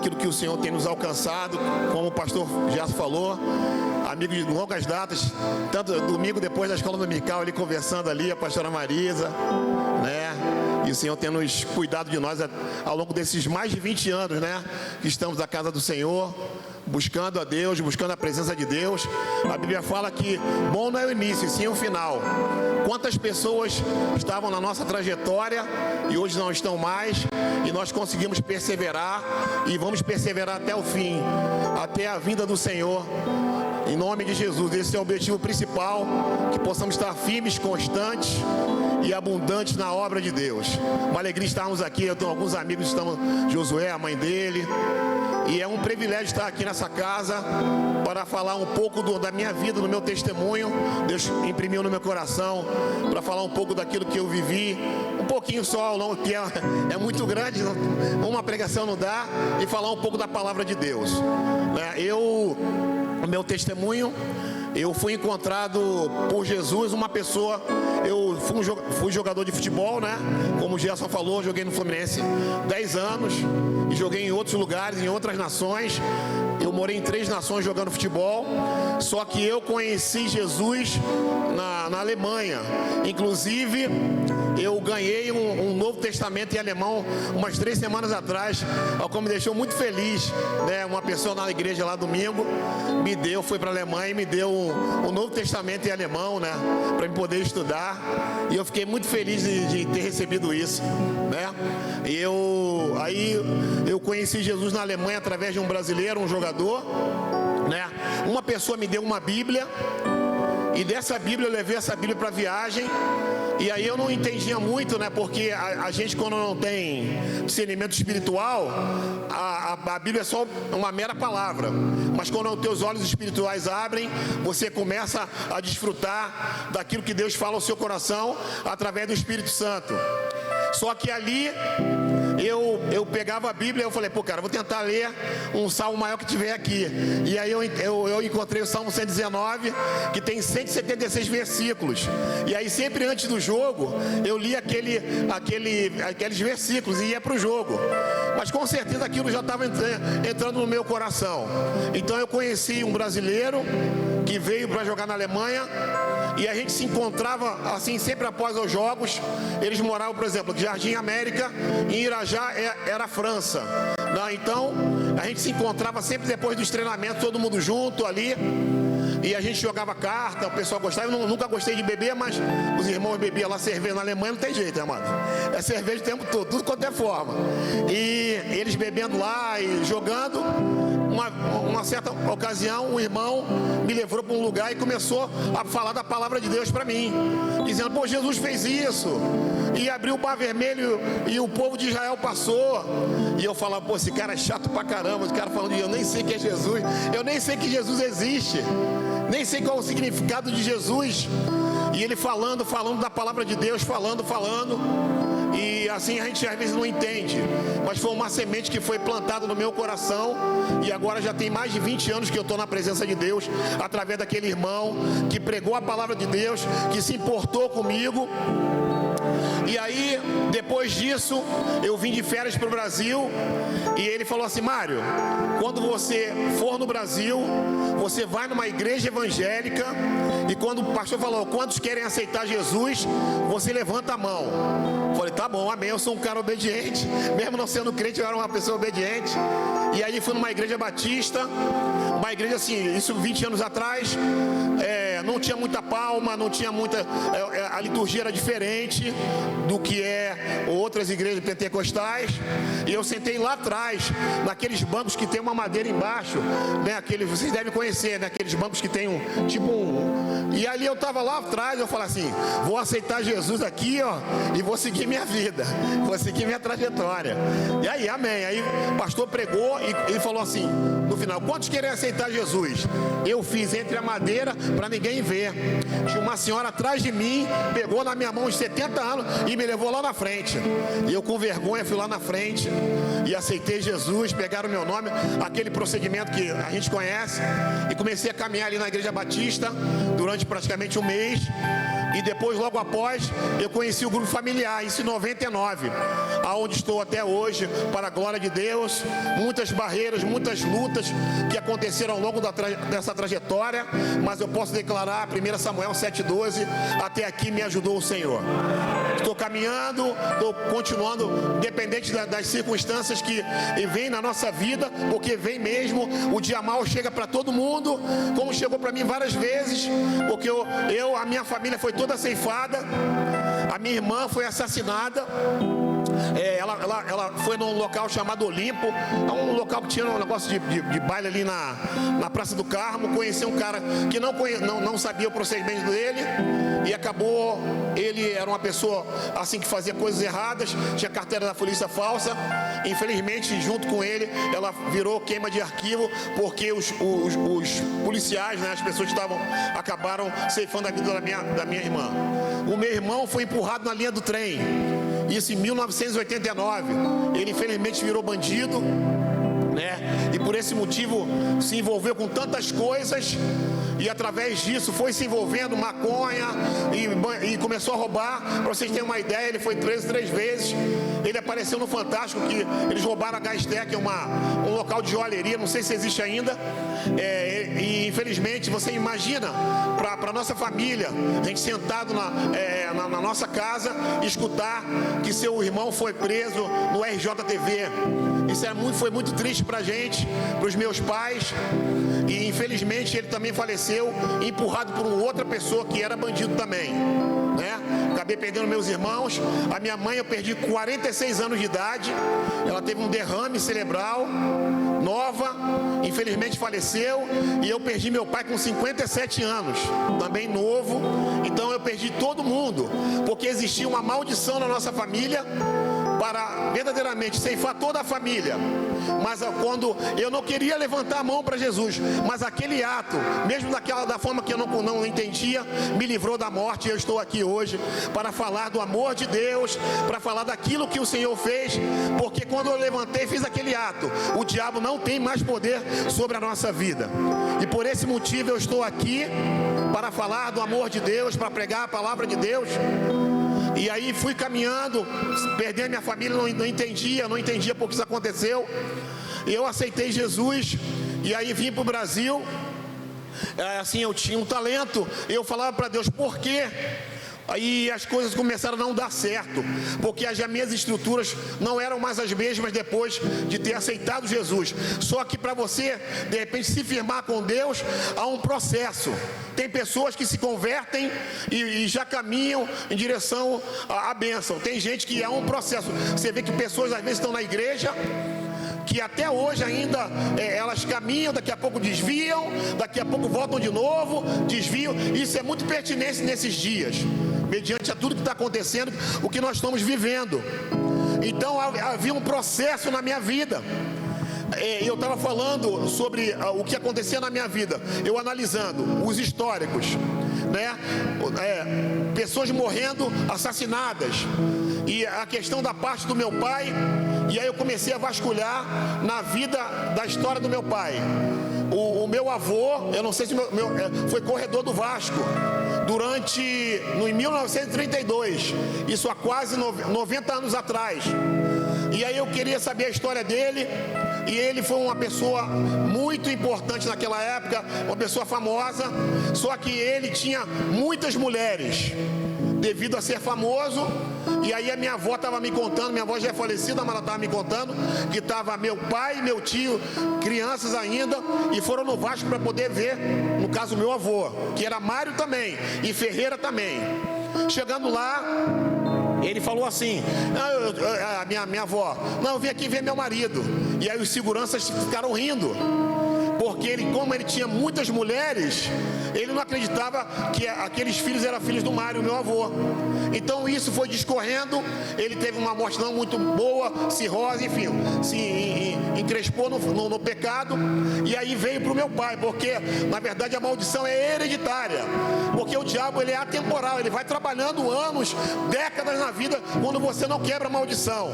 aquilo que o Senhor tem nos alcançado, como o pastor Gerson falou, amigo de longas datas, tanto domingo depois da escola dominical, ali conversando ali, a pastora Marisa, né? E o Senhor tem nos cuidado de nós ao longo desses mais de 20 anos, né? Que estamos na casa do Senhor, buscando a Deus, buscando a presença de Deus. A Bíblia fala que bom não é o início, sim o final. Quantas pessoas estavam na nossa trajetória e hoje não estão mais, e nós conseguimos perseverar e vamos perseverar até o fim, até a vinda do Senhor. Em nome de Jesus, esse é o objetivo principal, que possamos estar firmes, constantes e abundantes na obra de Deus. Uma alegria estarmos aqui, eu tenho alguns amigos, estamos, Josué, a mãe dele, e é um privilégio estar aqui nessa casa para falar um pouco da minha vida, do meu testemunho. Deus imprimiu no meu coração para falar um pouco daquilo que eu vivi, um pouquinho só, ao longo, que é muito grande, uma pregação não dá, e falar um pouco da palavra de Deus. O meu testemunho, eu fui encontrado por Jesus, uma pessoa, eu fui jogador de futebol, né? Como o Gerson falou, joguei no Fluminense 10 anos e joguei em outros lugares, em outras nações. Eu morei em 3 nações jogando futebol, só que eu conheci Jesus na Alemanha. Inclusive, eu ganhei um Novo Testamento em alemão umas 3 semanas atrás, o que me deixou muito feliz, né? Uma pessoa na igreja lá domingo foi para a Alemanha e me deu um Novo Testamento em alemão, né? Para eu poder estudar, e eu fiquei muito feliz de ter recebido isso, né? Aí eu conheci Jesus na Alemanha através de um brasileiro, um jogador, né? Uma pessoa me deu uma Bíblia, e dessa Bíblia eu levei essa Bíblia para viagem. E aí eu não entendia muito, né? Porque a gente, quando não tem discernimento espiritual, a Bíblia é só uma mera palavra. Mas quando os teus olhos espirituais abrem, você começa a desfrutar daquilo que Deus fala ao seu coração através do Espírito Santo. Só que ali eu pegava a Bíblia e eu falei, pô, cara, vou tentar ler um salmo maior que tiver aqui. E aí eu encontrei o Salmo 119, que tem 176 versículos. E aí sempre antes do jogo, eu li aqueles versículos e ia para o jogo. Mas com certeza aquilo já estava entrando no meu coração. Então eu conheci um brasileiro que veio para jogar na Alemanha, e a gente se encontrava assim sempre após os jogos. Eles moravam, por exemplo, em Jardim América, em Irajá era a França. Então a gente se encontrava sempre depois dos treinamentos, todo mundo junto ali, e a gente jogava carta, o pessoal gostava. Eu nunca gostei de beber, mas os irmãos bebiam lá cerveja. Na Alemanha não tem jeito, né, mano? É cerveja o tempo todo, tudo quanto é forma. E eles bebendo lá e jogando. Uma certa ocasião, um irmão me levou para um lugar e começou a falar da palavra de Deus para mim, dizendo, pô, Jesus fez isso, e abriu o Mar Vermelho e o povo de Israel passou. E eu falava, pô, esse cara é chato pra caramba. Os caras falando, eu nem sei quem é Jesus, eu nem sei que Jesus existe, nem sei qual é o significado de Jesus. E ele falando da palavra de Deus, falando. E assim a gente às vezes não entende, mas foi uma semente que foi plantada no meu coração. E agora já tem mais de 20 anos que eu estou na presença de Deus, através daquele irmão que pregou a palavra de Deus, que se importou comigo. E aí, depois disso, eu vim de férias para o Brasil, e ele falou assim, Mário, quando você for no Brasil, você vai numa igreja evangélica, e quando o pastor falou, quantos querem aceitar Jesus, você levanta a mão. Eu falei, tá bom, amém, eu sou um cara obediente, mesmo não sendo crente, eu era uma pessoa obediente. E aí fui numa igreja batista, uma igreja assim, isso 20 anos atrás, não tinha muita palma, não tinha muita, a liturgia era diferente do que outras igrejas pentecostais. E eu sentei lá atrás, naqueles bancos que tem uma madeira embaixo, né? Vocês devem conhecer, né? Aqueles bancos que tem e ali eu estava lá atrás, eu falei assim, vou aceitar Jesus aqui, ó, e vou seguir minha vida, vou seguir minha trajetória. E aí, amém. Aí o pastor pregou e ele falou assim, no final, quantos querem aceitar Jesus? Eu fiz entre a madeira para ninguém ver. Tinha uma senhora atrás de mim, pegou na minha mão uns 70 anos e me levou lá na frente. E eu com vergonha fui lá na frente e aceitei Jesus, pegaram o meu nome, aquele procedimento que a gente conhece, e comecei a caminhar ali na igreja batista durante praticamente um mês. E depois, logo após, eu conheci o grupo familiar, isso em 99, aonde estou até hoje, para a glória de Deus. Muitas barreiras, muitas lutas que aconteceram ao longo dessa trajetória, mas eu posso declarar, 1 Samuel 7,12, até aqui me ajudou o Senhor. Estou caminhando, estou continuando, independente das circunstâncias que vêm na nossa vida, porque vem mesmo, o dia mau chega para todo mundo, como chegou para mim várias vezes, porque a minha família foi toda ceifada, a minha irmã foi assassinada. Ela foi num local chamado Olimpo, um local que tinha um negócio de baile ali na Praça do Carmo. Conheci um cara que não sabia o procedimento dele, e acabou, ele era uma pessoa assim que fazia coisas erradas, tinha carteira da polícia falsa. Infelizmente, junto com ele, ela virou queima de arquivo, porque os policiais, né, as pessoas que acabaram ceifando a vida da minha irmã. O meu irmão foi empurrado na linha do trem, isso em 1989. Ele infelizmente virou bandido, né? E por esse motivo se envolveu com tantas coisas, e através disso foi se envolvendo maconha e começou a roubar. Para vocês terem uma ideia, ele foi preso 3 vezes. Ele apareceu no Fantástico, que eles roubaram a Gastec, um local de joalheria, não sei se existe ainda. E infelizmente, você imagina, para nossa família, a gente sentado na nossa casa, escutar que seu irmão foi preso no RJTV. Isso foi muito triste para a gente, para os meus pais. E infelizmente ele também faleceu, empurrado por uma outra pessoa que era bandido também, né? Acabei perdendo meus irmãos. A minha mãe eu perdi com 46 anos de idade. Ela teve um derrame cerebral, nova, infelizmente faleceu. E eu perdi meu pai com 57 anos, também novo. Então eu perdi todo mundo, porque existia uma maldição na nossa família para verdadeiramente ceifar toda a família. Mas quando eu não queria levantar a mão para Jesus, mas aquele ato, mesmo da forma que eu não entendia, me livrou da morte. E eu estou aqui hoje para falar do amor de Deus, para falar daquilo que o Senhor fez, porque quando eu levantei e fiz aquele ato, o diabo não tem mais poder sobre a nossa vida. E por esse motivo eu estou aqui para falar do amor de Deus, para pregar a palavra de Deus. E aí fui caminhando, perdi a minha família, não entendia por que isso aconteceu. E eu aceitei Jesus, e aí vim para o Brasil. Assim, eu tinha um talento, eu falava para Deus, por quê? Aí as coisas começaram a não dar certo, porque as minhas estruturas não eram mais as mesmas depois de ter aceitado Jesus. Só que para você, de repente, se firmar com Deus, há um processo. Tem pessoas que se convertem e já caminham em direção à bênção. Tem gente que é um processo. Você vê que pessoas às vezes estão na igreja, que até hoje ainda elas caminham, daqui a pouco desviam, daqui a pouco voltam de novo, desviam. Isso é muito pertinente nesses dias, mediante a tudo que está acontecendo, o que nós estamos vivendo. Então havia um processo na minha vida. Eu estava falando sobre o que acontecia na minha vida, eu analisando os históricos, né? Pessoas morrendo, assassinadas, e a questão da parte do meu pai. E aí eu comecei a vasculhar na vida da história do meu pai. O meu avô, eu não sei se foi corredor do Vasco em 1932, isso há quase 90 anos atrás. E aí eu queria saber a história dele. E ele foi uma pessoa muito importante naquela época, uma pessoa famosa. Só que ele tinha muitas mulheres, devido a ser famoso. E aí a minha avó estava me contando, minha avó já é falecida, mas ela estava me contando que estava meu pai e meu tio, crianças ainda, e foram no Vasco para poder ver, no caso meu avô, que era Mário também, e Ferreira também. Chegando lá, ele falou assim, minha avó, não, eu vim aqui ver meu marido. E aí os seguranças ficaram rindo, porque como ele tinha muitas mulheres, ele não acreditava que aqueles filhos eram filhos do Mário, meu avô. Então isso foi discorrendo, ele teve uma morte não muito boa, cirrose, enfim, se encrespou no pecado. E aí veio para o meu pai, porque na verdade a maldição é hereditária, porque o diabo ele é atemporal, ele vai trabalhando anos, décadas na vida, quando você não quebra a maldição.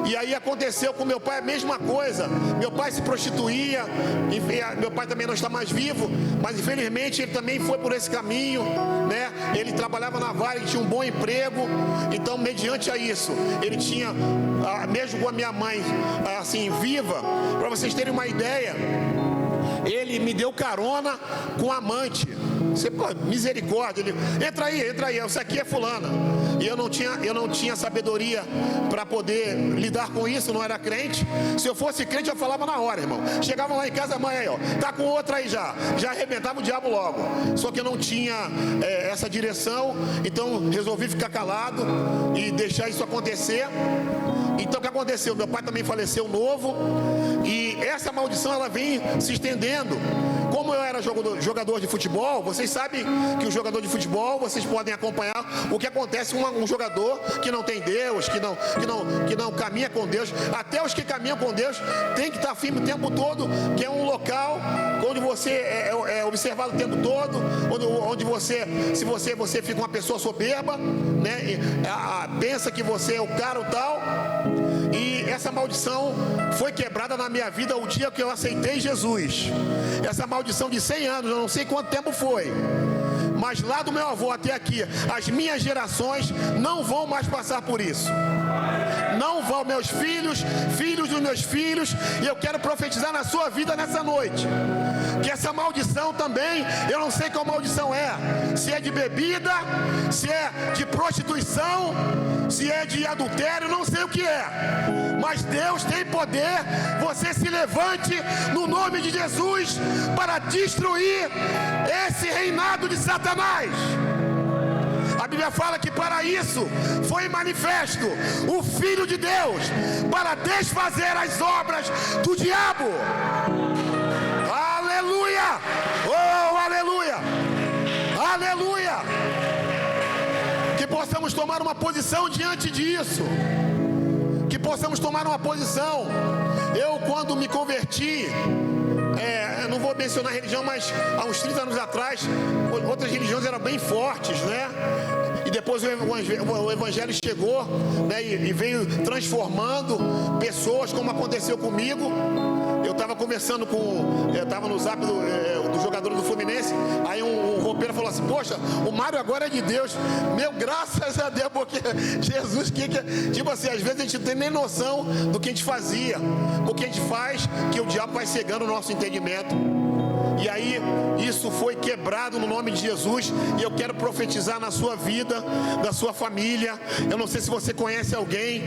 E aí aconteceu com meu pai a mesma coisa. Meu pai se prostituía, meu pai também não está mais vivo, mas infelizmente ele também foi por esse caminho, né? Ele trabalhava na Vale, tinha um bom emprego. Então, mediante a isso, ele tinha, mesmo com a minha mãe assim viva, para vocês terem uma ideia, ele me deu carona com amante. Você, pô, misericórdia. Ele, entra aí, essa aqui é fulana. E eu não tinha sabedoria para poder lidar com isso, não era crente. Se eu fosse crente, eu falava na hora, irmão. Chegava lá em casa, mãe, aí, ó, tá com outra aí já arrebentava o diabo logo. Só que eu não tinha essa direção, então resolvi ficar calado e deixar isso acontecer. Então o que aconteceu? Meu pai também faleceu novo, e essa maldição ela vem se estendendo. Como eu era jogador de futebol, vocês sabem que o jogador de futebol, vocês podem acompanhar o que acontece com um jogador que não tem Deus, que não caminha com Deus. Até os que caminham com Deus tem que estar firme o tempo todo, que é um local onde você é observado o tempo todo, onde se você fica uma pessoa soberba, né? Pensa que você é o cara ou tal. E essa maldição foi quebrada na minha vida o dia que eu aceitei Jesus. Essa maldição de 100 anos, eu não sei quanto tempo foi, mas lá do meu avô até aqui, as minhas gerações não vão mais passar por isso. Não vão, meus filhos dos meus filhos. E eu quero profetizar na sua vida nessa noite, que essa maldição também, eu não sei qual maldição é, se é de bebida, se é de prostituição, se é de adultério, não sei o que é, mas Deus tem poder. Você se levante no nome de Jesus para destruir esse reinado de Satanás. A Bíblia fala que para isso foi manifesto o Filho de Deus, para desfazer as obras do diabo. Aleluia! Oh, aleluia! Aleluia! Que possamos tomar uma posição diante disso. Que possamos tomar uma posição. Eu, quando me converti, não vou mencionar religião, mas há uns 30 anos atrás, outras religiões eram bem fortes, né? E depois o Evangelho chegou, né? E veio transformando pessoas, como aconteceu comigo. Eu estava conversando eu estava no zap do jogador do Fluminense. Aí um roupeiro falou assim: poxa, o Mário agora é de Deus. Meu, graças a Deus, porque Jesus, tipo assim, às vezes a gente não tem nem noção do que a gente fazia, o que a gente faz, que o diabo vai cegando o nosso entendimento. E aí, isso foi quebrado no nome de Jesus. E eu quero profetizar na sua vida, na sua família. Eu não sei se você conhece alguém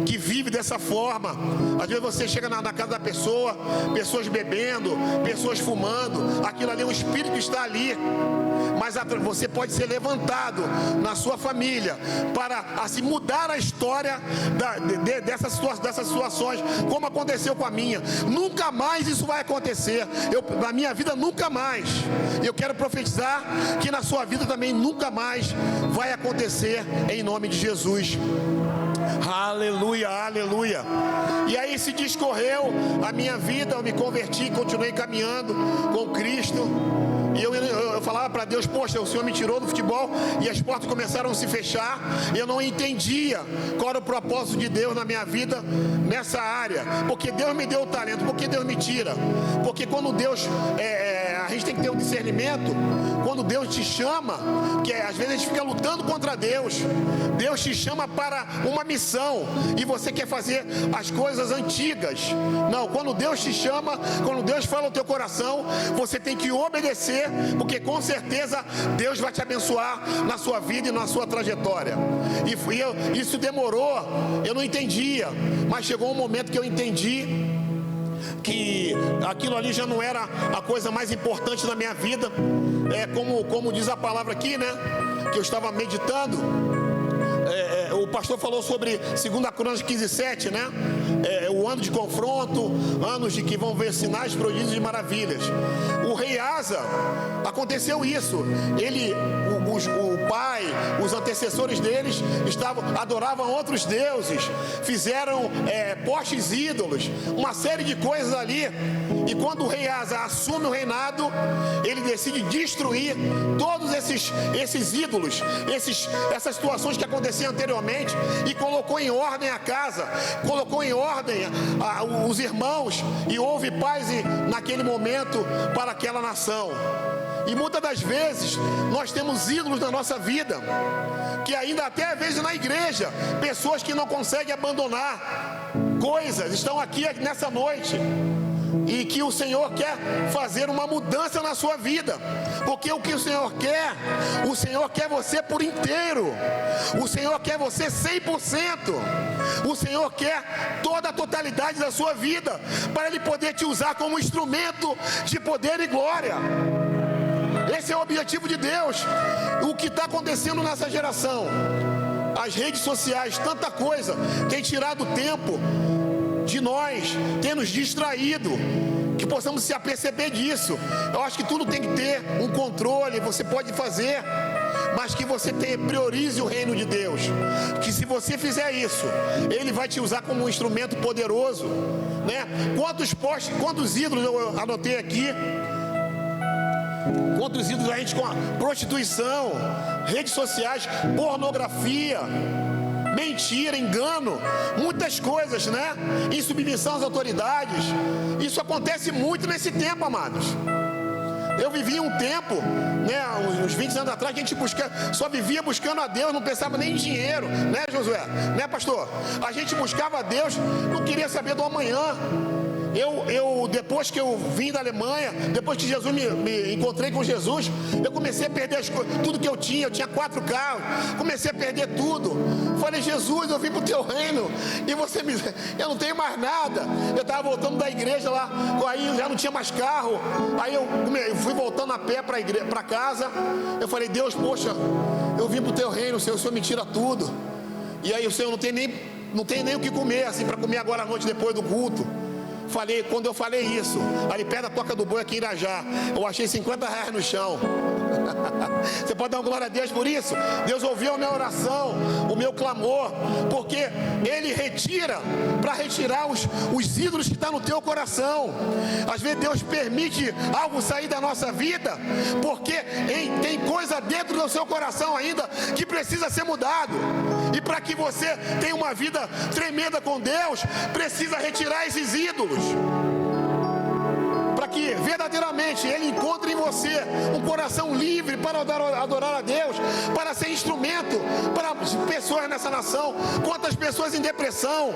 que vive dessa forma. Às vezes você chega na casa da pessoa, pessoas bebendo, pessoas fumando. Aquilo ali é um espírito que está ali. Mas você pode ser levantado na sua família para assim mudar a história dessas situações, como aconteceu com a minha. Nunca mais isso vai acontecer. Na minha vida nunca mais. Eu quero profetizar que na sua vida também nunca mais vai acontecer, em nome de Jesus. Aleluia, aleluia. E aí se discorreu a minha vida, eu me converti, continuei caminhando com Cristo. E eu falava para Deus: poxa, o Senhor me tirou do futebol e as portas começaram a se fechar. Eu não entendia qual era o propósito de Deus na minha vida nessa área. Porque Deus me deu o talento, porque Deus me tira. Porque quando Deus, a gente tem que ter um discernimento. Quando Deus te chama, que às vezes a gente fica lutando contra Deus. Deus te chama para uma missão e você quer fazer as coisas antigas. Não, quando Deus te chama, quando Deus fala ao teu coração, você tem que obedecer, porque com certeza Deus vai te abençoar na sua vida e na sua trajetória. E isso demorou, eu não entendia, mas chegou um momento que eu entendi que aquilo ali já não era a coisa mais importante na minha vida. Como diz a palavra aqui, né, que eu estava meditando. O pastor falou sobre 2 Crônicas 15:7, né? O ano de confronto, anos de que vão ver sinais, prodígios e maravilhas. O rei Asa, aconteceu isso. O pai, os antecessores deles adoravam outros deuses, fizeram postes ídolos, uma série de coisas ali. E quando o rei Asa assume o reinado, ele decide destruir todos esses ídolos, essas situações que aconteciam anteriormente, e colocou em ordem a casa, colocou em ordem os irmãos, e houve paz naquele momento para aquela nação. E muitas das vezes nós temos ídolos na nossa vida, que ainda até às vezes na igreja, pessoas que não conseguem abandonar coisas, estão aqui nessa noite, e que o Senhor quer fazer uma mudança na sua vida, porque o que o Senhor quer você por inteiro, o Senhor quer você 100%, o Senhor quer toda a totalidade da sua vida, para Ele poder te usar como instrumento de poder e glória. Esse é o objetivo de Deus. O que está acontecendo nessa geração, as redes sociais, tanta coisa, tem tirado tempo de nós, tem nos distraído, que possamos se aperceber disso. Eu acho que tudo tem que ter um controle, você pode fazer, mas que você priorize o reino de Deus, que se você fizer isso, Ele vai te usar como um instrumento poderoso, né? Quantos ídolos eu anotei aqui, quantos ídolos a gente com a prostituição, redes sociais, pornografia, mentira, engano, muitas coisas, né? Insubmissão às autoridades. Isso acontece muito nesse tempo, amados. Eu vivi um tempo, né, uns 20 anos atrás, que a gente só vivia buscando a Deus, não pensava nem em dinheiro, né, Josué? Né, pastor? A gente buscava a Deus, não queria saber do amanhã. Depois que eu vim da Alemanha, depois que Jesus me encontrei com Jesus, eu comecei a perder tudo que eu tinha 4 carros, comecei a perder tudo. Falei, Jesus, eu vim para o teu reino e eu não tenho mais nada. Eu estava voltando da igreja lá, aí já não tinha mais carro, aí eu fui voltando a pé para casa. Eu falei, Deus, poxa, eu vim para o teu reino, o Senhor me tira tudo. E aí o Senhor não tem nem o que comer, assim, para comer agora à noite depois do culto. Quando eu falei isso, ali perto da Toca do Boi aqui em Irajá, eu achei R$50 no chão. Você pode dar uma glória a Deus por isso? Deus ouviu a minha oração, o meu clamor, porque Ele para retirar os ídolos que estão no teu coração. Às vezes Deus permite algo sair da nossa vida, porque tem coisa dentro do seu coração ainda que precisa ser mudado. E para que você tenha uma vida tremenda com Deus, precisa retirar esses ídolos, para que verdadeiramente Ele encontre em você um coração livre para adorar a Deus, para ser instrumento para pessoas nessa nação. Quantas pessoas em depressão,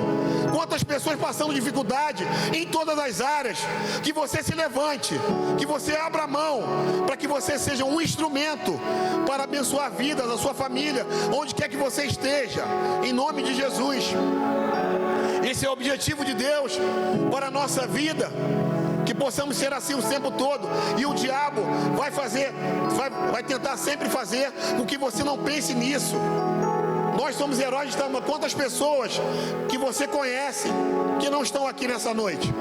quantas pessoas passando dificuldade em todas as áreas. Que você se levante, que você abra a mão, para que você seja um instrumento para abençoar a vida da sua família, onde quer que você esteja, em nome de Jesus. Esse é o objetivo de Deus para a nossa vida, que possamos ser assim o tempo todo. E o diabo vai tentar sempre fazer com que você não pense nisso. Nós somos heróis de tamanho. Quantas pessoas que você conhece que não estão aqui nessa noite,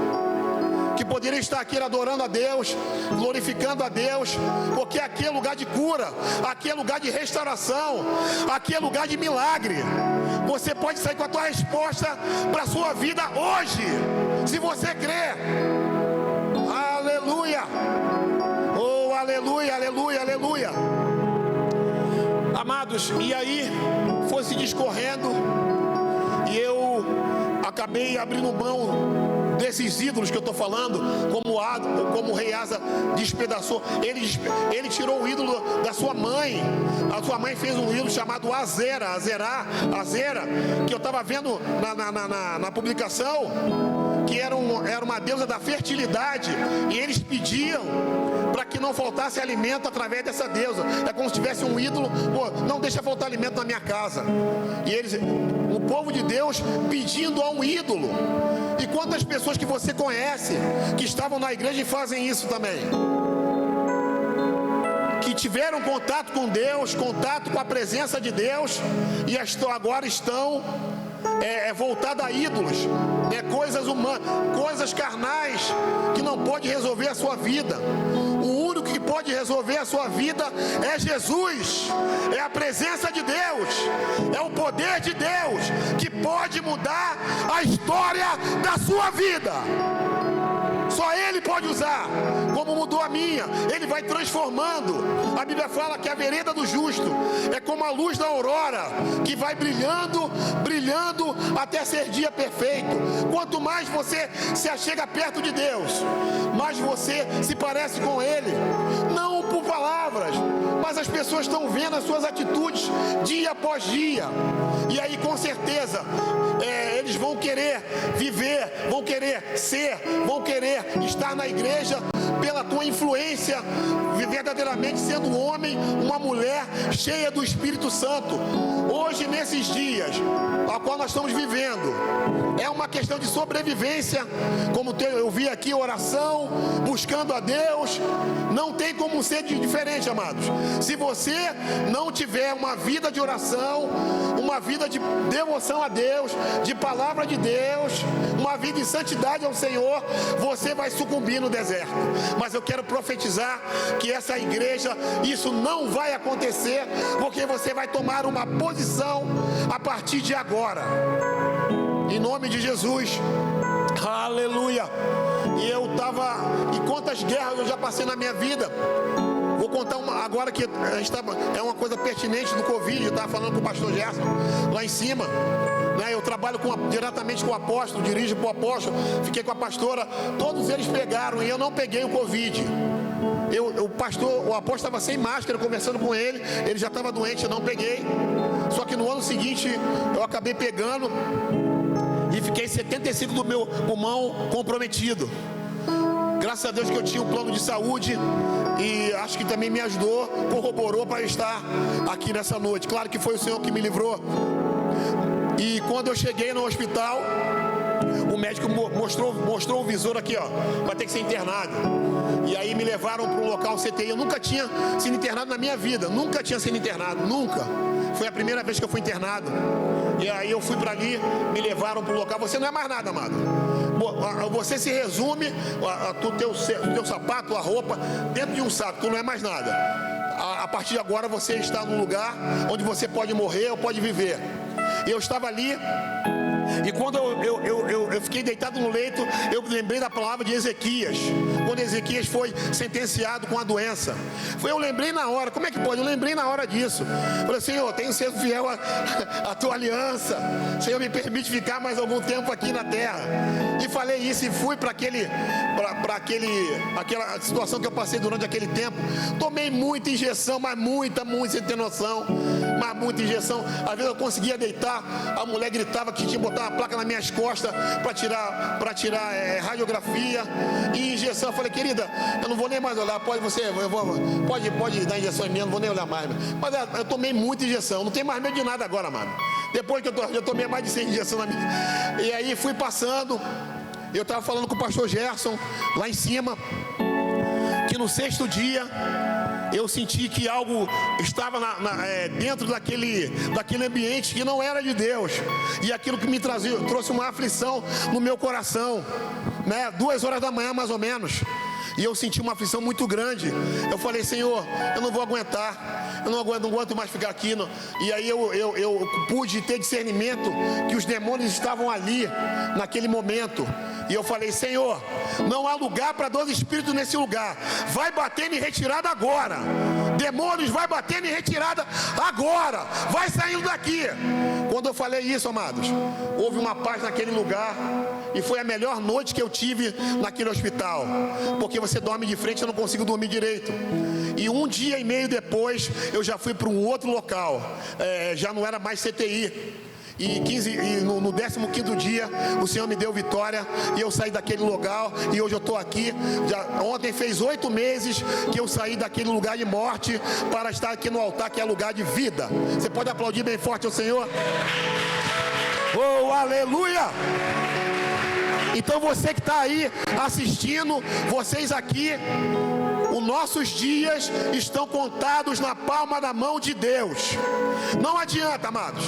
que poderiam estar aqui adorando a Deus, glorificando a Deus, porque aqui é lugar de cura, aqui é lugar de restauração, aqui é lugar de milagre. Você pode sair com a tua resposta para a sua vida hoje, se você crer. Aleluia! Oh, aleluia, aleluia, aleluia! Amados, e aí foi se discorrendo, e eu acabei abrindo mão desses ídolos que eu estou falando, como o rei Asa despedaçou. Ele tirou o ídolo da sua mãe. A sua mãe fez um ídolo chamado Azera, que eu estava vendo na publicação, que era uma deusa da fertilidade, e eles pediam para que não faltasse alimento através dessa deusa. É como se tivesse um ídolo, não deixa faltar alimento na minha casa. E o povo de Deus pedindo a um ídolo. E quantas pessoas que você conhece que estavam na igreja e fazem isso também, que tiveram contato com Deus, contato com a presença de Deus, e agora estão voltada a ídolos, né? Coisas humanas, coisas carnais, que não pode resolver a sua vida. O único que pode resolver a sua vida é Jesus, é a presença de Deus, é o poder de Deus que pode mudar a história da sua vida. Só Ele pode usar, como mudou a minha. Ele vai transformando. A Bíblia fala que a vereda do justo é como a luz da aurora, que vai brilhando, brilhando até ser dia perfeito. Quanto mais você se achega perto de Deus, mais você se parece com Ele. Não por palavras, mas as pessoas estão vendo as suas atitudes dia após dia. E aí, com certeza, eles vão querer viver, vão querer ser, vão querer estar na igreja pela tua influência, verdadeiramente sendo um homem, uma mulher cheia do Espírito Santo. Hoje, nesses dias a qual nós estamos vivendo, é uma questão de sobrevivência. Como eu vi aqui, oração, buscando a Deus. Não tem como ser diferente, amados. Se você não tiver uma vida de oração, uma vida de devoção a Deus, de palavra de Deus, uma vida em santidade ao Senhor, você vai sucumbir no deserto. Mas eu quero profetizar que essa igreja, isso não vai acontecer, porque você vai tomar uma posição a partir de agora, em nome de Jesus. Aleluia. E quantas guerras eu já passei na minha vida. Vou contar uma agora, que é uma coisa pertinente do Covid. Eu estava falando com o pastor Gerson lá em cima, né? Eu trabalho diretamente com o apóstolo, dirijo para o apóstolo, fiquei com a pastora. Todos eles pegaram e eu não peguei o Covid. O apóstolo estava sem máscara, conversando com ele já estava doente, eu não peguei. Só que no ano seguinte eu acabei pegando e fiquei 75% do meu pulmão comprometido. Graças a Deus que eu tinha um plano de saúde, e acho que também me ajudou, corroborou para estar aqui nessa noite. Claro que foi o Senhor que me livrou. E quando eu cheguei no hospital, o médico mostrou o visor aqui, ó, vai ter que ser internado. E aí me levaram para um local CTI. Eu nunca tinha sido internado na minha vida, nunca tinha sido internado, nunca. Foi a primeira vez que eu fui internado. E aí eu fui para ali, me levaram para o local. Você não é mais nada, amado. Você se resume, teu sapato, a roupa, dentro de um saco. Tu não é mais nada. A partir de agora você está num lugar onde você pode morrer ou pode viver. Eu estava ali, e quando eu fiquei deitado no leito, eu lembrei da palavra de Ezequias, quando Ezequias foi sentenciado com a doença. Eu lembrei na hora. Como é que pode? Eu lembrei na hora disso. Falei: Senhor, tenho sido fiel à tua aliança. Senhor, me permite ficar mais algum tempo aqui na terra. E falei isso, e fui para aquela situação que eu passei durante aquele tempo. Tomei muita injeção, mas muita, sem ter noção. Mas muita injeção. Às vezes eu conseguia deitar, a mulher gritava que tinha que botar uma placa nas minhas costas para tirar radiografia e injeção. Eu falei: querida, eu não vou nem mais olhar, pode dar injeção em mim, eu não vou nem olhar mais. Mas eu tomei muita injeção, não tenho mais medo de nada agora, mano. Depois que eu tomei mais de 100 injeções na minha. E aí fui passando, eu estava falando com o pastor Gerson lá em cima, que no 6º dia eu senti que algo estava dentro daquele ambiente que não era de Deus. E aquilo que me trouxe uma aflição no meu coração, né? 2 horas da manhã mais ou menos. E eu senti uma aflição muito grande. Eu falei: Senhor, eu não vou aguentar. Eu não aguento mais ficar aqui. E aí eu pude ter discernimento que os demônios estavam ali naquele momento. E eu falei: Senhor, não há lugar para 2 espíritos nesse lugar. Vai batendo em retirada agora. Demônios, vai batendo em retirada agora. Vai saindo daqui. Quando eu falei isso, amados, houve uma paz naquele lugar. E foi a melhor noite que eu tive naquele hospital. Porque você dorme de frente, eu não consigo dormir direito. E 1 dia e meio depois, eu já fui para um outro local. Já não era mais CTI. E no 15º dia, o Senhor me deu vitória. E eu saí daquele lugar. E hoje eu estou aqui. Ontem fez 8 meses que eu saí daquele lugar de morte para estar aqui no altar, que é lugar de vida. Você pode aplaudir bem forte ao Senhor? Oh, aleluia! Então você que está aí assistindo, vocês aqui, os nossos dias estão contados na palma da mão de Deus. Não adianta, amados.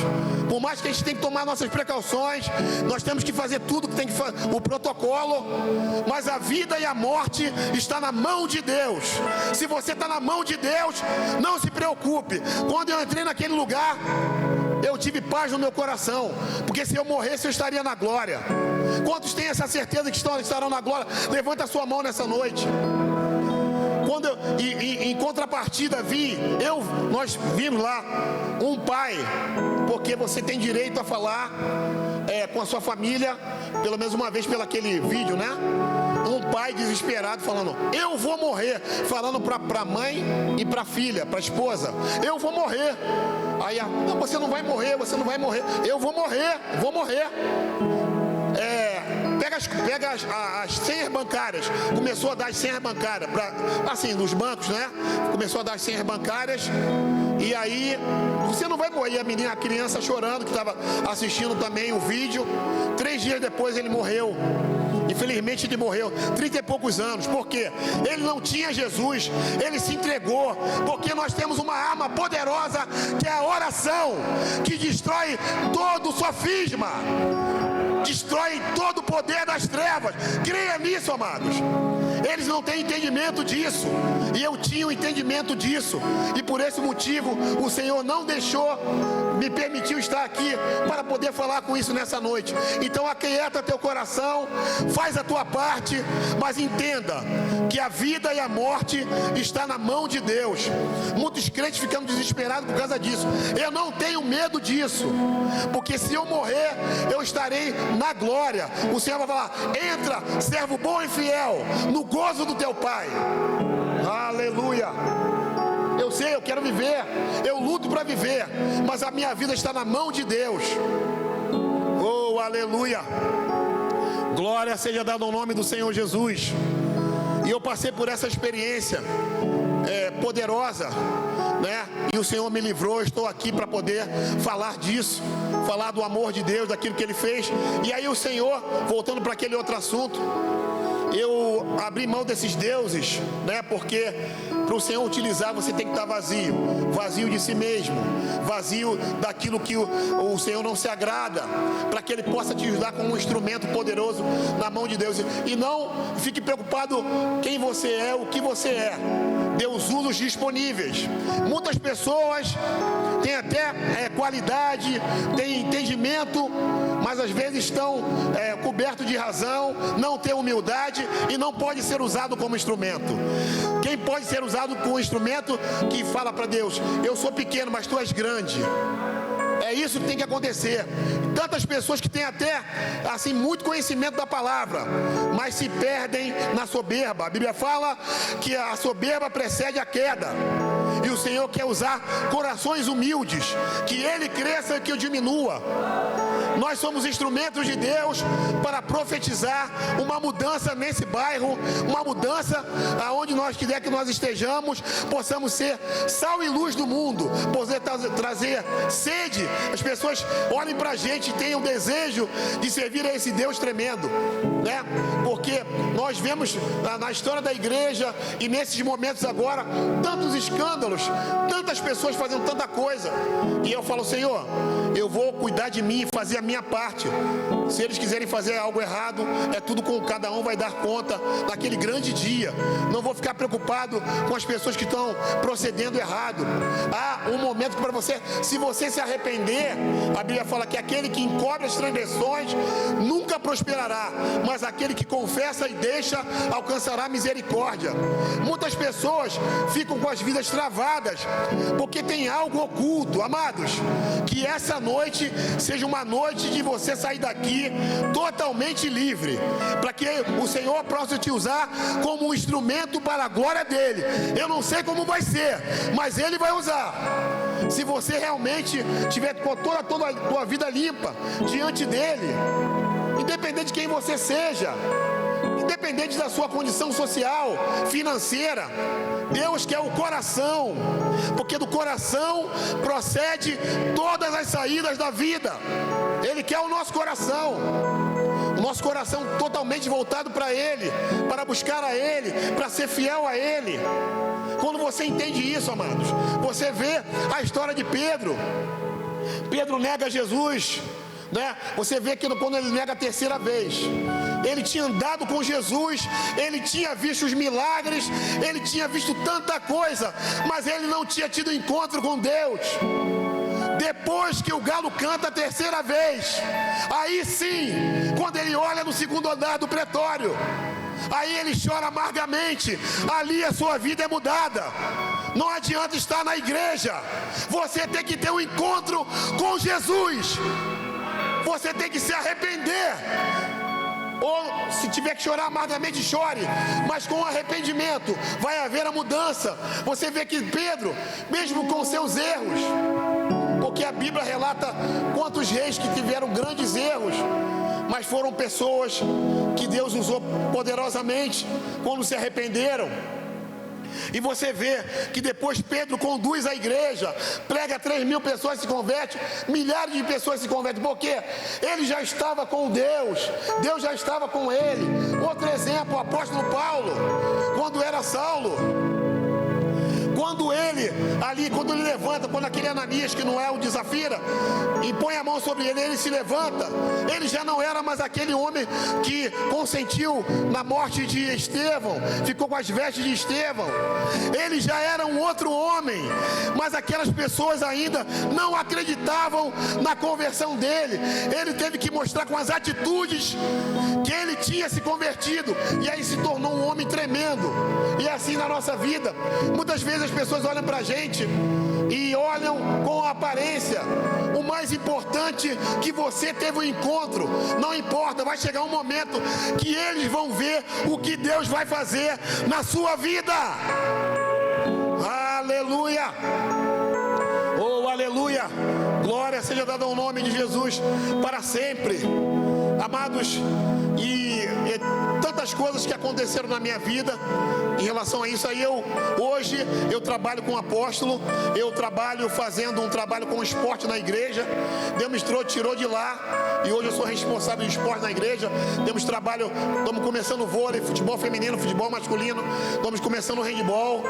Por mais que a gente tenha que tomar nossas precauções, nós temos que fazer tudo que tem que fazer, o protocolo, mas a vida e a morte está na mão de Deus. Se você está na mão de Deus, não se preocupe. Quando eu entrei naquele lugar, eu tive paz no meu coração, porque se eu morresse eu estaria na glória. Quantos têm essa certeza que estarão na glória? Levanta a sua mão nessa noite. Quando em contrapartida nós vimos lá um pai, porque você tem direito a falar com a sua família, pelo menos uma vez pelaquele vídeo, né? Um pai desesperado falando, eu vou morrer, falando para a mãe e para a filha, para a esposa, eu vou morrer. Aí, não, você não vai morrer, eu vou morrer. Pega as senhas bancárias. Começou a dar as senhas bancárias assim, nos bancos, né? Começou a dar as senhas bancárias. E aí, você não vai morrer. A criança chorando, que estava assistindo também o vídeo. 3 dias depois ele morreu. Infelizmente ele morreu, 30 e poucos anos. Por quê? Ele não tinha Jesus, ele se entregou. Porque nós temos uma arma poderosa, que é a oração, que destrói todo o sofisma, destrói todo o poder das trevas. Creia nisso, amados. Eles não têm entendimento disso, e eu tinha o entendimento disso, e por esse motivo o Senhor não me permitiu estar aqui para poder falar com isso nessa noite. Então aquieta teu coração, faz a tua parte, mas entenda que a vida e a morte está na mão de Deus. Muitos crentes ficam desesperados por causa disso. Eu não tenho medo disso, porque se eu morrer eu estarei na glória. O Senhor vai falar, entra, servo bom e fiel, no gozo do teu Pai. Aleluia. Eu sei, eu quero viver, eu luto para viver, mas a minha vida está na mão de Deus. Oh, aleluia. Glória seja dada ao nome do Senhor Jesus. E eu passei por essa experiência poderosa, né? E o Senhor me livrou. Estou aqui para poder falar disso, falar do amor de Deus, daquilo que Ele fez. E aí o Senhor, voltando para aquele outro assunto, eu abri mão desses deuses, né? Porque para o Senhor utilizar, você tem que estar vazio de si mesmo, vazio daquilo que o Senhor não se agrada, para que Ele possa te usar como um instrumento poderoso na mão de Deus. E não fique preocupado quem você é, o que você é. Deus usa os disponíveis. Muitas pessoas têm até qualidade, têm entendimento, mas às vezes estão cobertos de razão, não têm humildade e não pode ser usado como instrumento. Quem pode ser usado como instrumento, que fala para Deus, eu sou pequeno, mas tu és grande. É isso que tem que acontecer. Tantas pessoas que têm até assim muito conhecimento da palavra, mas se perdem na soberba. A Bíblia fala que a soberba precede a queda. E o Senhor quer usar corações humildes, que Ele cresça e que eu diminua. Nós somos instrumentos de Deus para profetizar uma mudança nesse bairro, uma mudança aonde nós quiser que nós estejamos, possamos ser sal e luz do mundo, poder trazer sede, as pessoas olhem para a gente e tenham desejo de servir a esse Deus tremendo, né? Porque nós vemos na história da igreja e nesses momentos agora, tantos escândalos, tantas pessoas fazendo tanta coisa, e eu falo, Senhor, eu vou cuidar de mim e fazer a minha parte. Se eles quiserem fazer algo errado, é tudo com cada um vai dar conta naquele grande dia. Não vou ficar preocupado com as pessoas que estão procedendo errado. Há um momento para você, se você se arrepender, a Bíblia fala que aquele que encobre as transgressões nunca prosperará, mas aquele que confessa e deixa alcançará misericórdia. Muitas pessoas ficam com as vidas travadas porque tem algo oculto. Amados, que essa noite seja uma noite de você sair daqui totalmente livre, para que o Senhor possa te usar como um instrumento para a glória dele. Eu não sei como vai ser, mas Ele vai usar. Se você realmente tiver com toda a tua vida limpa diante dele, independente de quem você seja, independente da sua condição social, financeira, Deus quer o coração, porque do coração procede todas as saídas da vida. Ele quer o nosso coração. o nosso coração totalmente voltado para Ele, para buscar a Ele, para ser fiel a Ele. Quando você entende isso, amados, você vê a história de Pedro. Pedro nega Jesus, né? Você vê que quando ele nega a terceira vez, ele tinha andado com Jesus, ele tinha visto os milagres, ele tinha visto tanta coisa, mas ele não tinha tido encontro com Deus. Depois que o galo canta a terceira vez, aí sim, quando ele olha no segundo andar do pretório, aí ele chora amargamente. Ali a sua vida é mudada. Não adianta estar na igreja, você tem que ter um encontro com Jesus. Você tem que se arrepender. Ou se tiver que chorar amargamente, chore, mas com arrependimento vai haver a mudança. Você vê que Pedro, mesmo com seus erros, porque a Bíblia relata quantos reis que tiveram grandes erros, mas foram pessoas que Deus usou poderosamente quando se arrependeram. E você vê que depois Pedro conduz a igreja, prega, 3.000 pessoas se convertem, milhares de pessoas se convertem, porque ele já estava com Deus, Deus já estava com ele. Outro exemplo, o apóstolo Paulo, quando era Saulo, quando ele levanta, quando aquele Ananias, que não é o de Zafira, e põe a mão sobre ele, ele se levanta, ele já não era mais aquele homem que consentiu na morte de Estevão, ficou com as vestes de Estevão. Ele já era um outro homem, mas aquelas pessoas ainda não acreditavam na conversão dele. Ele teve que mostrar com as atitudes que ele tinha se convertido, e aí se tornou um homem tremendo. E assim na nossa vida, muitas vezes as pessoas olham pra gente e olham com a aparência. O mais importante é que você teve um encontro. Não importa, vai chegar um momento que eles vão ver o que Deus vai fazer na sua vida. Aleluia! Oh, aleluia! Glória seja dada ao nome de Jesus para sempre. Amados, e tantas coisas que aconteceram na minha vida em relação a isso. Aí hoje eu trabalho com o apóstolo, eu trabalho fazendo um trabalho com esporte na igreja. Deus me tirou de lá e hoje eu sou responsável de esporte na igreja. Temos trabalho, estamos começando vôlei, futebol feminino, futebol masculino, estamos começando handball.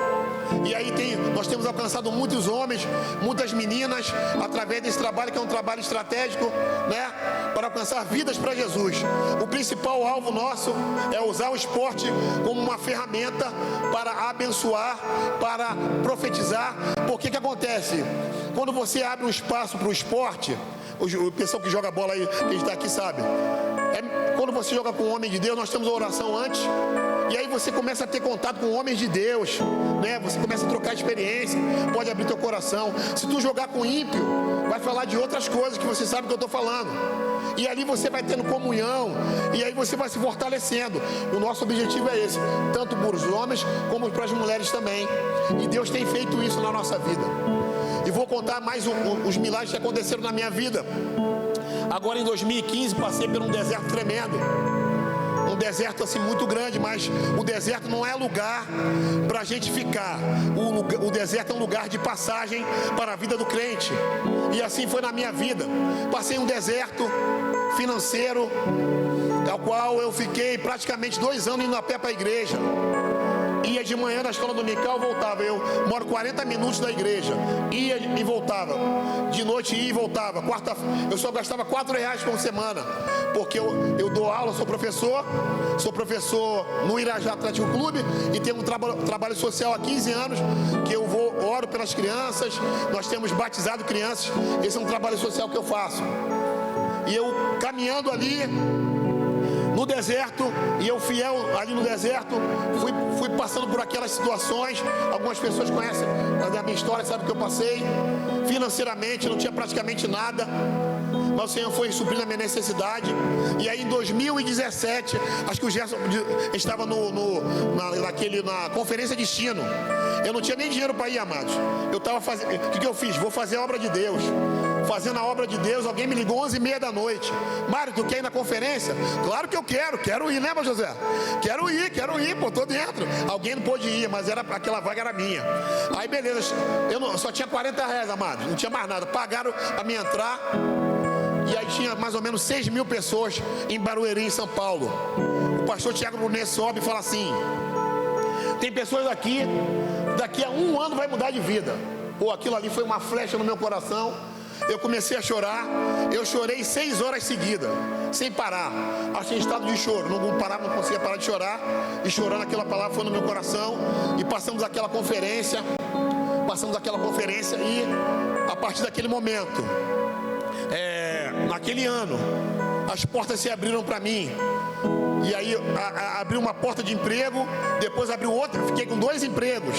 E aí nós temos alcançado muitos homens, muitas meninas, através desse trabalho, que é um trabalho estratégico, né, para alcançar vidas para Jesus. O principal alvo nosso é usar o esporte como uma ferramenta para abençoar, para profetizar. Porque que acontece? Quando você abre um espaço para o esporte, o pessoal que joga bola aí, que a gente está aqui sabe, quando você joga com um homem de Deus, nós temos a oração antes, e aí você começa a ter contato com homens de Deus, né? Você começa a trocar experiência, pode abrir teu coração. Se tu jogar com ímpio, vai falar de outras coisas que você sabe que eu estou falando, e ali você vai tendo comunhão, e aí você vai se fortalecendo. O nosso objetivo é esse, tanto para os homens como para as mulheres também, e Deus tem feito isso na nossa vida. E vou contar mais os milagres que aconteceram na minha vida. Agora em 2015 passei por um deserto tremendo, um deserto assim muito grande, mas o deserto não é lugar para a gente ficar. O deserto é um lugar de passagem para a vida do crente. E assim foi na minha vida. Passei um deserto financeiro, ao qual eu fiquei praticamente 2 anos indo a pé para a igreja. Ia de manhã na escola dominical, voltava. Eu moro 40 minutos da igreja. Ia e voltava. De noite ia e voltava. Eu só gastava R$4 por semana, porque eu dou aula, sou professor no Irajá Atlético Clube, e tenho um trabalho social há 15 anos, que eu oro pelas crianças. Nós temos batizado crianças. Esse é um trabalho social que eu faço. E eu caminhando ali no deserto, e eu fiel ali no deserto, fui passando por aquelas situações. Algumas pessoas conhecem a minha história, sabem que eu passei. Financeiramente não tinha praticamente nada, mas o Senhor foi suprindo a minha necessidade. E aí em 2017, acho que o Gerson estava na conferência Destino. Eu não tinha nem dinheiro para ir, amados. Eu estava fazendo, o que eu fiz? Vou fazer a obra de Deus. Fazendo a obra de Deus, alguém me ligou 11h30 da noite. Mário, tu quer ir na conferência? Claro que eu quero ir, lembra, José? Quero ir, pô, tô dentro. Alguém não pôde ir, mas aquela vaga era minha. Aí beleza, só tinha R$40, amados, não tinha mais nada. Pagaram para me entrar. E aí tinha mais ou menos 6.000 pessoas em Barueri, em São Paulo. O pastor Tiago Brunet sobe e fala assim: tem pessoas aqui, daqui a 1 ano vai mudar de vida. Pô, aquilo ali foi uma flecha no meu coração. Eu comecei a chorar. Eu chorei 6 horas seguidas, sem parar. Achei em estado de choro, não parava, não conseguia parar de chorar. E chorando, aquela palavra foi no meu coração. E passamos aquela conferência. E a partir daquele momento, naquele ano, as portas se abriram para mim. E aí abriu uma porta de emprego, depois abriu outra, fiquei com 2 empregos.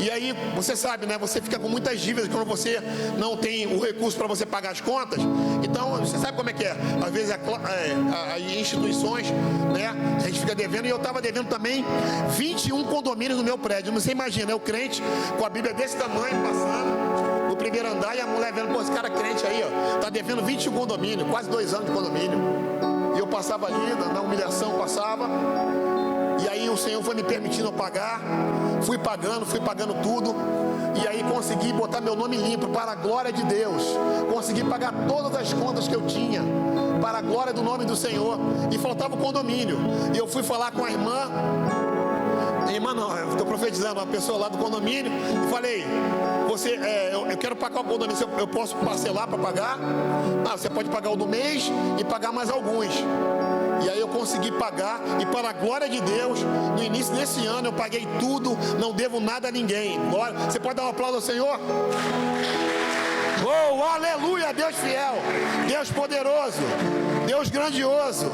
E aí, você sabe, né? Você fica com muitas dívidas quando você não tem o recurso para você pagar as contas. Então, você sabe como é que é. Às vezes, as instituições, né? A gente fica devendo. E eu estava devendo também 21 condomínios no meu prédio. Você imagina, eu crente, com a Bíblia desse tamanho, passando no primeiro andar. E a mulher vendo, pô, esse cara crente aí, ó, tá devendo 21 condomínios, quase 2 anos de condomínio. E eu passava ali, na humilhação, passava. E aí o Senhor foi me permitindo pagar. Fui pagando tudo. E aí consegui botar meu nome limpo para a glória de Deus. Consegui pagar todas as contas que eu tinha para a glória do nome do Senhor. E faltava o condomínio. E eu fui falar com a irmã. Irmã não, eu estou profetizando, uma pessoa lá do condomínio. E falei: eu quero pagar o condomínio, eu posso parcelar para pagar? Ah, você pode pagar o do mês e pagar mais alguns. E aí eu consegui pagar, e para a glória de Deus, no início desse ano eu paguei tudo, não devo nada a ninguém. Glória. Você pode dar um aplauso ao Senhor? Oh, aleluia, Deus fiel, Deus poderoso, Deus grandioso.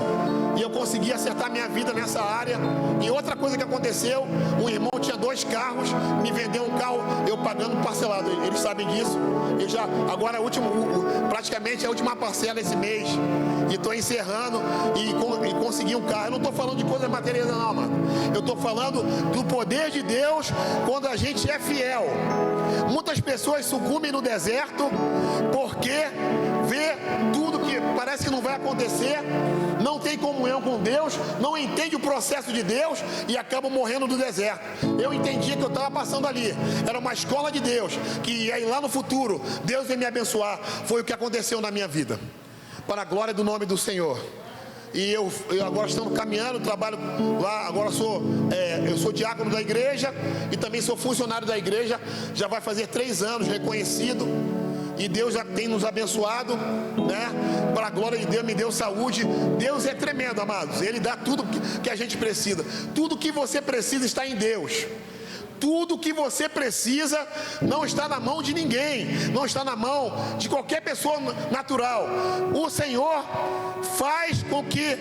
E eu consegui acertar minha vida nessa área. E outra coisa que aconteceu, um irmão tinha 2 carros, me vendeu um carro, eu pagando parcelado. Eles sabem disso. Eu já, agora praticamente a última parcela esse mês. E estou encerrando e consegui um carro. Eu não estou falando de coisas materiais não, mano. Eu estou falando do poder de Deus quando a gente é fiel. Muitas pessoas sucumbem no deserto porque vê tudo que parece que não vai acontecer, não tem comunhão com Deus, não entende o processo de Deus e acabam morrendo no deserto. Eu entendi que eu estava passando ali, era uma escola de Deus, que aí lá no futuro Deus ia me abençoar. Foi o que aconteceu na minha vida, para a glória do nome do Senhor. E eu agora estamos caminhando, trabalho lá, agora eu sou diácono da igreja e também sou funcionário da igreja, já vai fazer 3 anos reconhecido. E Deus já tem nos abençoado, né? Para a glória de Deus, me deu saúde. Deus é tremendo, amados. Ele dá tudo que a gente precisa. Tudo que você precisa está em Deus. Tudo que você precisa não está na mão de ninguém, não está na mão de qualquer pessoa natural. O Senhor faz com que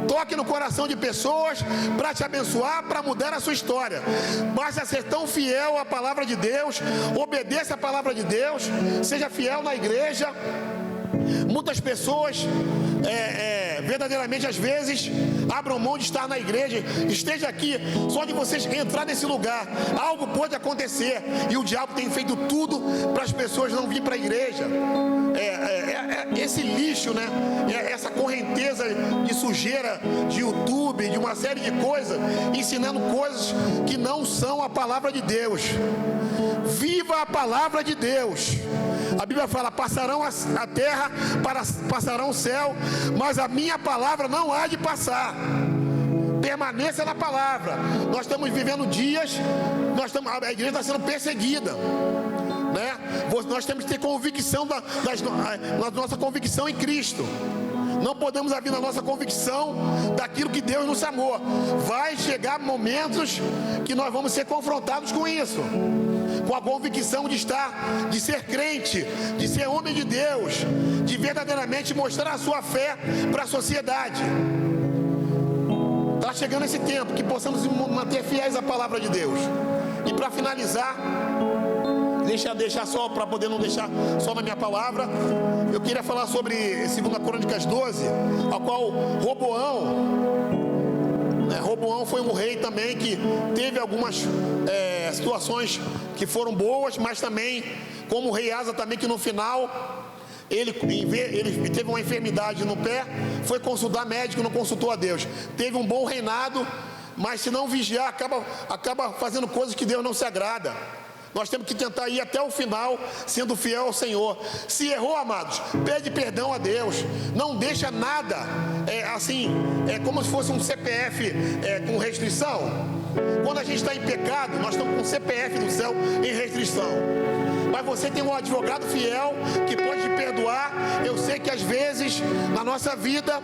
toque no coração de pessoas para te abençoar, para mudar a sua história. Basta ser tão fiel à palavra de Deus, obedeça a palavra de Deus, seja fiel na igreja. Muitas pessoas verdadeiramente às vezes abram mão de estar na igreja. Esteja aqui, só de vocês entrar nesse lugar, algo pode acontecer. E o diabo tem feito tudo para as pessoas não virem para a igreja. Esse lixo, né? Essa correnteza de sujeira de YouTube, de uma série de coisas, ensinando coisas que não são a palavra de Deus. Viva a palavra de Deus. A Bíblia fala: passarão a terra, passarão o céu, mas a minha palavra não há de passar. Permaneça na palavra. Nós estamos vivendo dias, a igreja está sendo perseguida, né? Nós temos que ter convicção da nossa convicção em Cristo. Não podemos abrir na nossa convicção daquilo que Deus nos chamou. Vai chegar momentos que nós vamos ser confrontados com isso, com a convicção de ser crente, de ser homem de Deus, de verdadeiramente mostrar a sua fé para a sociedade. Está chegando esse tempo que possamos manter fiéis à palavra de Deus. E para finalizar, deixar só, para poder não deixar só na minha palavra, eu queria falar sobre 2 Crônicas 12, a qual Roboão foi um rei também que teve algumas situações que foram boas, mas também, como o rei Asa também, que no final ele teve uma enfermidade no pé, foi consultar médico, não consultou a Deus. Teve um bom reinado, mas se não vigiar, acaba fazendo coisas que Deus não se agrada. Nós temos que tentar ir até o final, sendo fiel ao Senhor. Se errou, amados, pede perdão a Deus. Não deixa nada, como se fosse um CPF com restrição. Quando a gente está em pecado, nós estamos com o CPF do céu em restrição. Mas você tem um advogado fiel que pode te perdoar. Eu sei que às vezes, na nossa vida,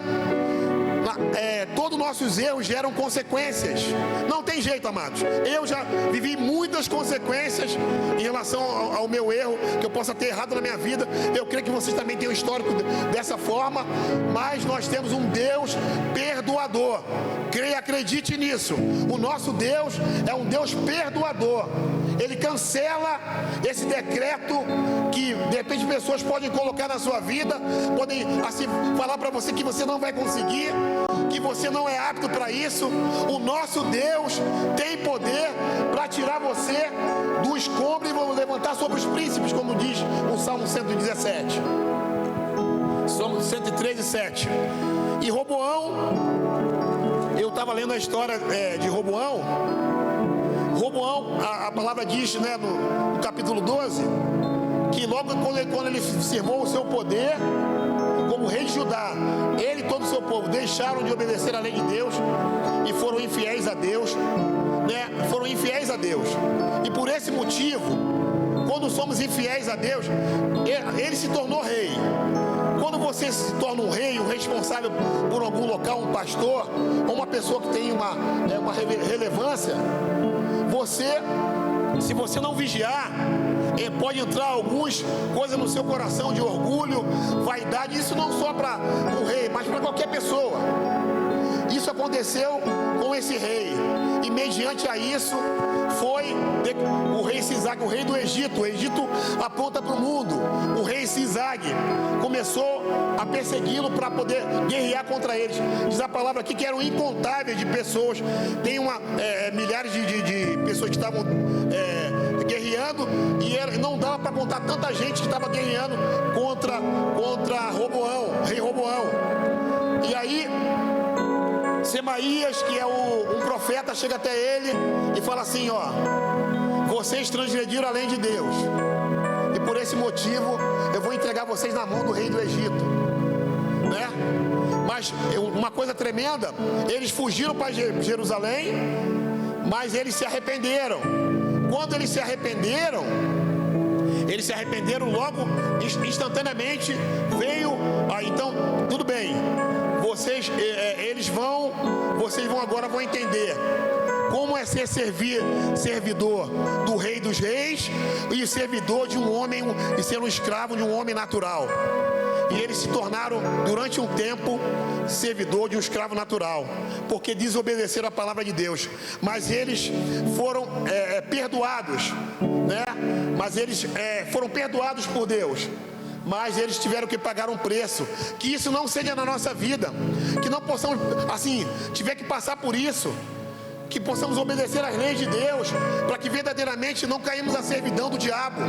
todos os nossos erros geram consequências. Não tem jeito, amados. Eu já vivi muitas consequências em relação ao meu erro, que eu possa ter errado na minha vida. Eu creio que vocês também têm um histórico dessa forma. Mas nós temos um Deus perdoador. Creia, acredite nisso. O nosso Deus é um Deus perdoador. Ele cancela esse decreto que de repente pessoas podem colocar na sua vida, podem assim falar para você que você não vai conseguir, que você não é apto para isso. O nosso Deus tem poder para tirar você do escombro e levantar sobre os príncipes, como diz o Salmo 117. Salmo 113:7. E Roboão, eu estava lendo a história de Roboão. Roboão, a palavra diz, né, no capítulo 12, que logo quando ele firmou o seu poder como rei de Judá, ele e todo o seu povo deixaram de obedecer à lei de Deus e foram infiéis a Deus, né? Foram infiéis a Deus. E por esse motivo, quando somos infiéis a Deus, ele se tornou rei. Quando você se torna um rei, um responsável por algum local, um pastor, ou uma pessoa que tem uma relevância, se você não vigiar, pode entrar algumas coisas no seu coração de orgulho, vaidade. Isso não só para um rei, mas para qualquer pessoa. Isso aconteceu com esse rei. E mediante a isso, foi o rei Cisag, o rei do Egito. O Egito aponta para o mundo. O rei Cisag começou a persegui-lo para poder guerrear contra eles. Diz a palavra aqui que eram incontáveis de pessoas. Tem milhares de pessoas que estavam guerreando, e não dava para contar tanta gente que estava guerreando contra Roboão, rei Roboão. E aí Semaías, que é um profeta, chega até ele e fala assim: vocês transgrediram a lei de Deus, e por esse motivo eu vou entregar vocês na mão do rei do Egito, né? Mas uma coisa tremenda, eles fugiram para Jerusalém, mas eles se arrependeram. Quando eles se arrependeram logo, instantaneamente veio, então, tudo bem, vocês agora vão entender como é ser servidor do rei dos reis e servidor de um homem, e ser um escravo de um homem natural. E eles se tornaram, durante um tempo, servidor de um escravo natural, porque desobedeceram a palavra de Deus. Mas eles foram perdoados, né? Mas eles foram perdoados por Deus. Mas eles tiveram que pagar um preço. Que isso não seja na nossa vida. Que não possamos, assim, tiver que passar por isso. Que possamos obedecer às leis de Deus, para que verdadeiramente não caímos à servidão do diabo,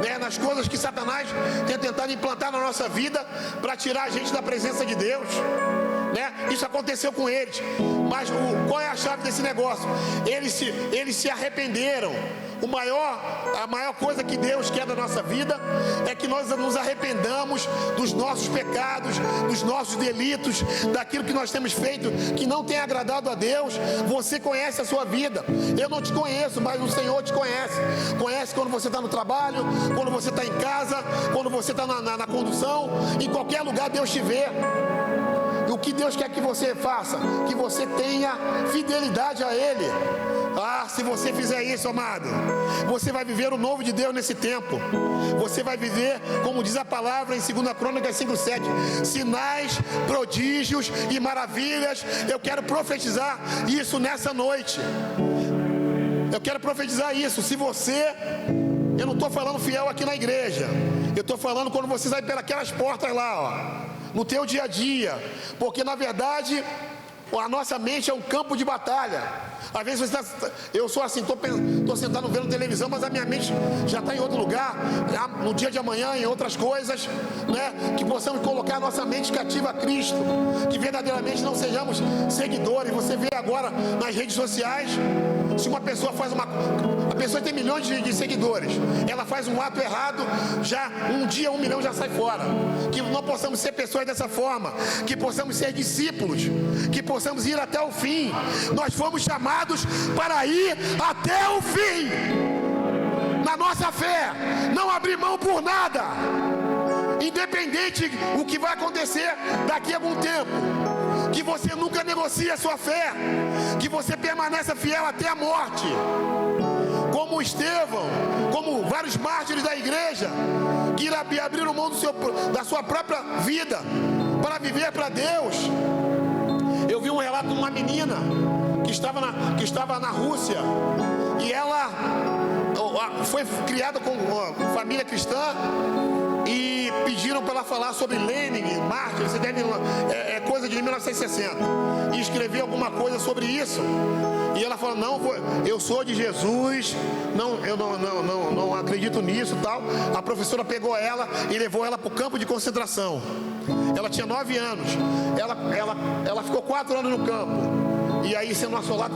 né? Nas coisas que Satanás tem tentado implantar na nossa vida para tirar a gente da presença de Deus, né? Isso aconteceu com eles. Mas qual é a chave desse negócio? Eles se arrependeram. A maior coisa que Deus quer da nossa vida é que nós nos arrependamos dos nossos pecados, dos nossos delitos, daquilo que nós temos feito que não tem agradado a Deus. Você conhece a sua vida. Eu não te conheço, mas o Senhor te conhece. Conhece quando você está no trabalho, quando você está em casa, quando você está na condução. Em qualquer lugar Deus te vê. O que Deus quer que você faça? Que você tenha fidelidade a Ele. Se você fizer isso, amado, você vai viver o novo de Deus nesse tempo. Você vai viver, como diz a palavra em 2 Crônicas 5:7, sinais, prodígios e maravilhas. Eu quero profetizar isso nessa noite. Eu quero profetizar isso. Eu não estou falando fiel aqui na igreja. Eu estou falando quando você sai pelas portas lá, no teu dia a dia. Porque na verdade A nossa mente é um campo de batalha. Às vezes eu sou assim, estou sentado vendo televisão, mas a minha mente já está em outro lugar, no dia de amanhã, em outras coisas, né? Que possamos colocar a nossa mente cativa a Cristo, que verdadeiramente não sejamos seguidores. Você vê agora nas redes sociais, se uma pessoa a pessoa tem milhões de seguidores, ela faz um ato errado, já um dia 1 milhão já sai fora. Que não possamos ser pessoas dessa forma, que possamos ser discípulos, que possamos ir até o fim. Nós fomos chamados para ir até o fim na nossa fé, não abrir mão por nada, independente o que vai acontecer daqui a algum tempo. Que você nunca negocie a sua fé, que você permaneça fiel até a morte, como Estevão, como vários mártires da igreja, que abriram mão da sua própria vida para viver para Deus. Eu vi um relato de uma menina que estava na Rússia, e ela foi criada com uma família cristã, e pediram para ela falar sobre Lenin, Marx, é coisa de 1960, e escrever alguma coisa sobre isso. E ela falou: não, eu sou de Jesus, eu não acredito nisso, tal. A professora pegou ela e levou ela para o campo de concentração. Ela tinha 9 anos, ela ficou 4 anos no campo, e aí sendo assolada,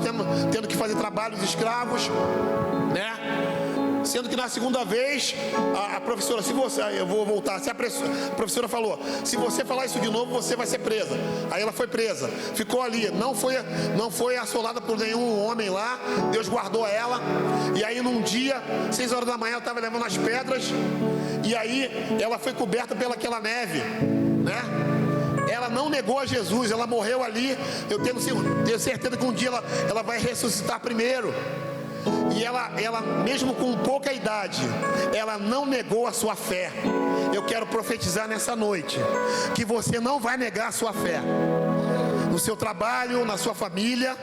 tendo que fazer trabalhos escravos, né? Sendo que na segunda vez, a professora, eu vou voltar, a professora falou: se você falar isso de novo, você vai ser presa. Aí ela foi presa, ficou ali, não foi assolada por nenhum homem lá, Deus guardou ela. E aí num dia, 6 horas da manhã, ela estava levando as pedras, e aí ela foi coberta pelaquela neve, né? Ela não negou a Jesus, ela morreu ali. Eu tenho certeza que um dia ela vai ressuscitar primeiro. E ela, mesmo com pouca idade, ela não negou a sua fé. Eu quero profetizar nessa noite que você não vai negar a sua fé, no seu trabalho, na sua família,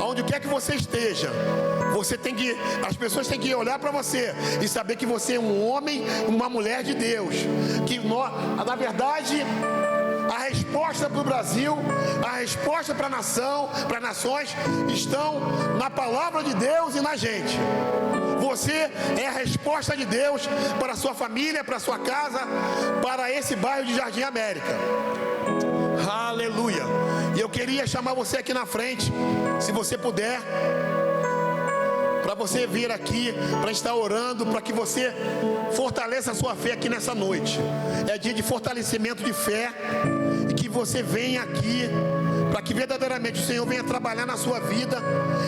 aonde quer que você esteja. As pessoas têm que olhar para você e saber que você é um homem, uma mulher de Deus. Que na verdade, a resposta para o Brasil, a resposta para a nação, para as nações, estão na palavra de Deus e na gente. Você é a resposta de Deus para a sua família, para a sua casa, para esse bairro de Jardim América. Aleluia! E eu queria chamar você aqui na frente, se você puder, para você vir aqui, para estar orando, para que você fortaleça a sua fé aqui nessa noite. É dia de fortalecimento de fé, e que você venha aqui, para que verdadeiramente o Senhor venha trabalhar na sua vida,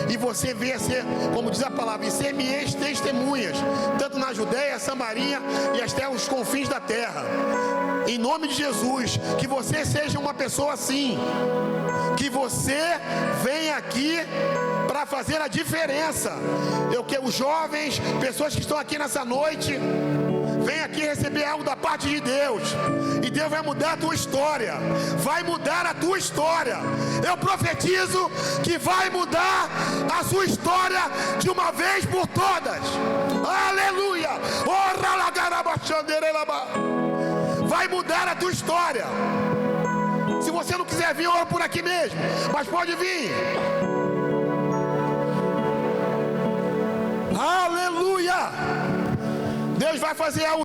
e você venha ser, como diz a palavra, e ser minhas testemunhas, tanto na Judeia, Samaria e até os confins da terra. Em nome de Jesus, que você seja uma pessoa assim, que você venha aqui para fazer a diferença. Eu quero os jovens, pessoas que estão aqui nessa noite, vem aqui receber algo da parte de Deus, e Deus vai mudar a tua história, vai mudar a tua história. Eu profetizo que vai mudar a sua história de uma vez por todas. Aleluia! Vai mudar a tua história. Se você não quiser vir, ora por aqui mesmo, mas pode vir. Aleluia! Deus vai fazer algo.